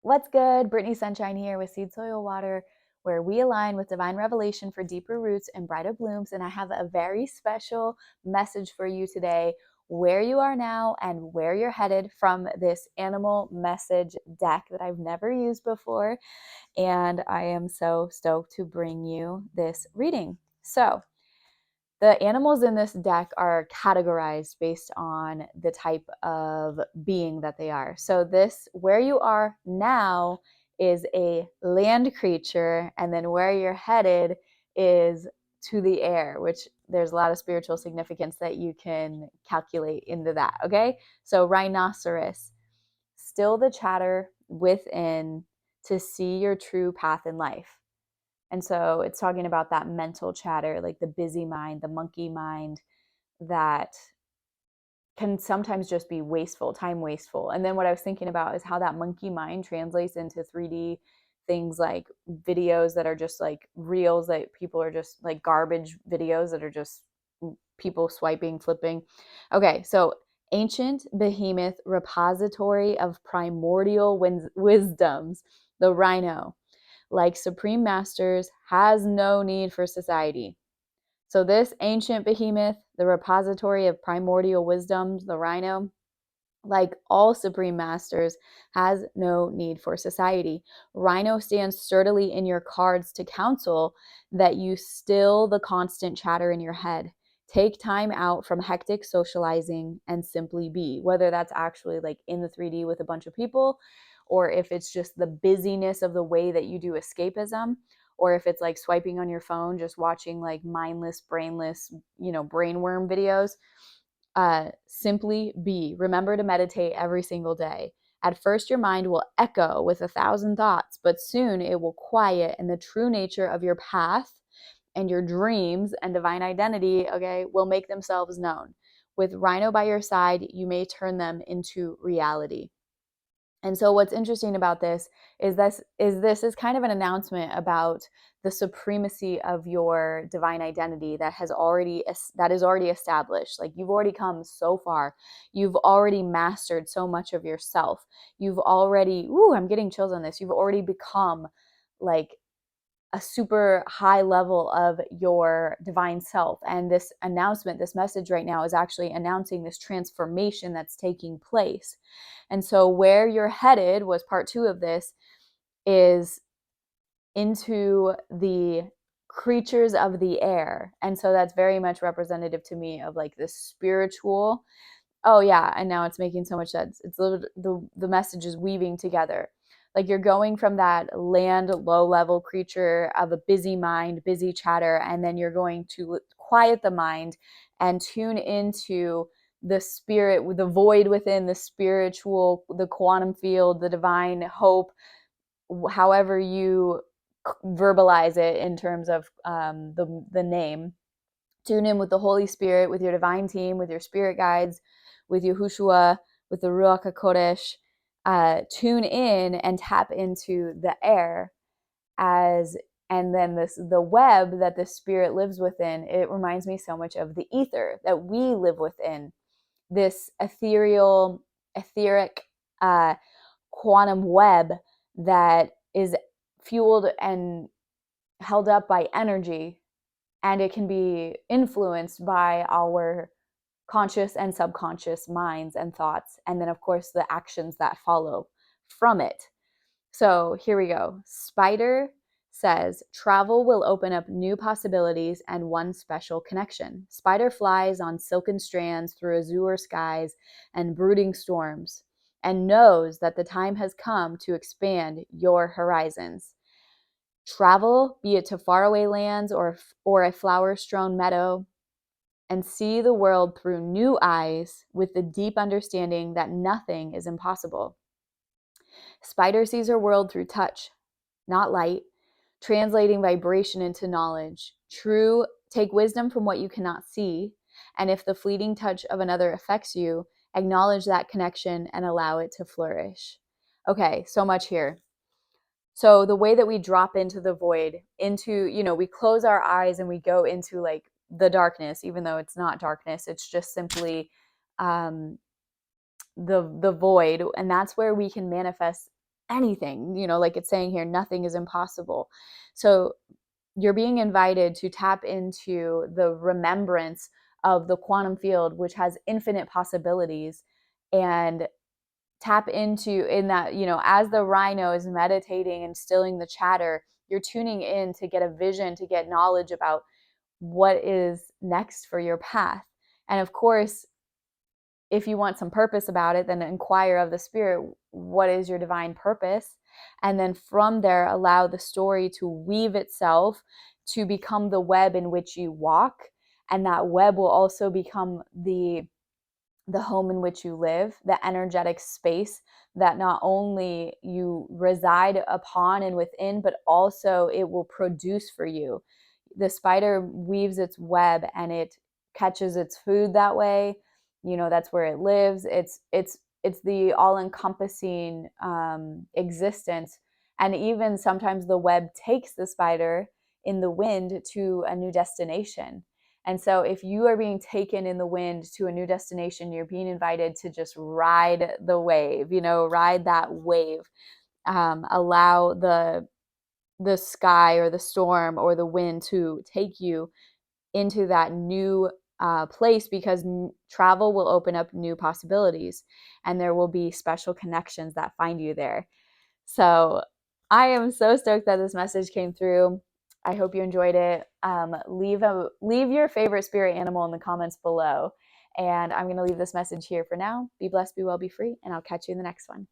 What's good? Brittany Sunshyne here with SeedSoilWater, where we align with divine revelation for deeper roots and brighter blooms. And I have a very special message for you today, where you are now and where you're headed, from this animal message deck that I've never used before. And I am so stoked to bring you this reading. So, the animals in this deck are categorized based on the type of being that they are. So this, where you are now, is a land creature, and then where you're headed is to the air, which there's a lot of spiritual significance that you can calculate into that, okay? So rhinoceros, still the chatter within to see your true path in life. And so it's talking about that mental chatter, like the busy mind, the monkey mind, that can sometimes just be wasteful, time wasteful. And then what I was thinking about is how that monkey mind translates into 3D things, like videos that are just like reels that people are just like garbage videos that are just people swiping, flipping. Okay, so ancient behemoth, repository of primordial wisdoms, the rhino, like supreme masters, has no need for society. So this ancient behemoth, the repository of primordial wisdoms, the rhino, like all supreme masters, has no need for society. Rhino stands sturdily in your cards to counsel that you still the constant chatter in your head. Take time out from hectic socializing and simply be, whether that's actually like in the 3D with a bunch of people, or if it's just the busyness of the way that you do escapism, or if it's like swiping on your phone, just watching like mindless, brainless, brainworm videos. Simply be. Remember to meditate every single day. At first, your mind will echo with 1,000 thoughts, but soon it will quiet, and the true nature of your path and your dreams and divine identity, okay, will make themselves known. With Rhino by your side, you may turn them into reality. And so what's interesting about this is this is kind of an announcement about the supremacy of your divine identity that is already established. Like, you've already come so far. You've already mastered so much of yourself. You've already, I'm getting chills on this. You've already become like a super high level of your divine self. And this announcement, this message right now, is actually announcing this transformation that's taking place. And so where you're headed, was part 2 of this, is into the creatures of the air. And so that's very much representative to me of like this spiritual. Oh yeah, and now it's making so much sense. It's the message is weaving together. Like, you're going from that land low level creature of a busy mind, busy chatter, and then you're going to quiet the mind and tune into the spirit, the void within, the spiritual, the quantum field, the divine hope, however you verbalize it in terms of the name. Tune in with the Holy Spirit, with your divine team, with your spirit guides, with Yahushua, with the Ruach HaKodesh. Tune in and tap into the air and then the web that the spirit lives within. It reminds me so much of the ether that we live within, this etheric quantum web that is fueled and held up by energy, and it can be influenced by our conscious and subconscious minds and thoughts, and then of course the actions that follow from it. So here we go. Spider says travel will open up new possibilities and one special connection. Spider flies on silken strands through azure skies and brooding storms, and knows that the time has come to expand your horizons. Travel, be it to faraway lands or a flower-strewn meadow, and see the world through new eyes with the deep understanding that nothing is impossible. Spider sees her world through touch, not light, translating vibration into knowledge. True, take wisdom from what you cannot see, and if the fleeting touch of another affects you, acknowledge that connection and allow it to flourish. Okay, so much here. So the way that we drop into the void, we close our eyes and we go into like the darkness, even though it's not darkness, it's just simply the void, and that's where we can manifest anything, like it's saying here, nothing is impossible. So you're being invited to tap into the remembrance of the quantum field, which has infinite possibilities, and tap into in that, as the rhino is meditating and stilling the chatter, you're tuning in to get a vision, to get knowledge about what is next for your path. And of course, if you want some purpose about it, then inquire of the spirit, what is your divine purpose? And then from there, allow the story to weave itself to become the web in which you walk. And that web will also become the home in which you live, the energetic space that not only you reside upon and within, but also it will produce for you. The spider weaves its web and it catches its food that way. That's where it lives. It's the all-encompassing existence. And even sometimes the web takes the spider in the wind to a new destination. And so if you are being taken in the wind to a new destination, you're being invited to just ride the wave, ride that wave. Allow the sky or the storm or the wind to take you into that new place, because travel will open up new possibilities and there will be special connections that find you there. So I am so stoked that this message came through. I hope you enjoyed it. Leave your favorite spirit animal in the comments below. And I'm going to leave this message here for now. Be blessed, be well, be free, and I'll catch you in the next one.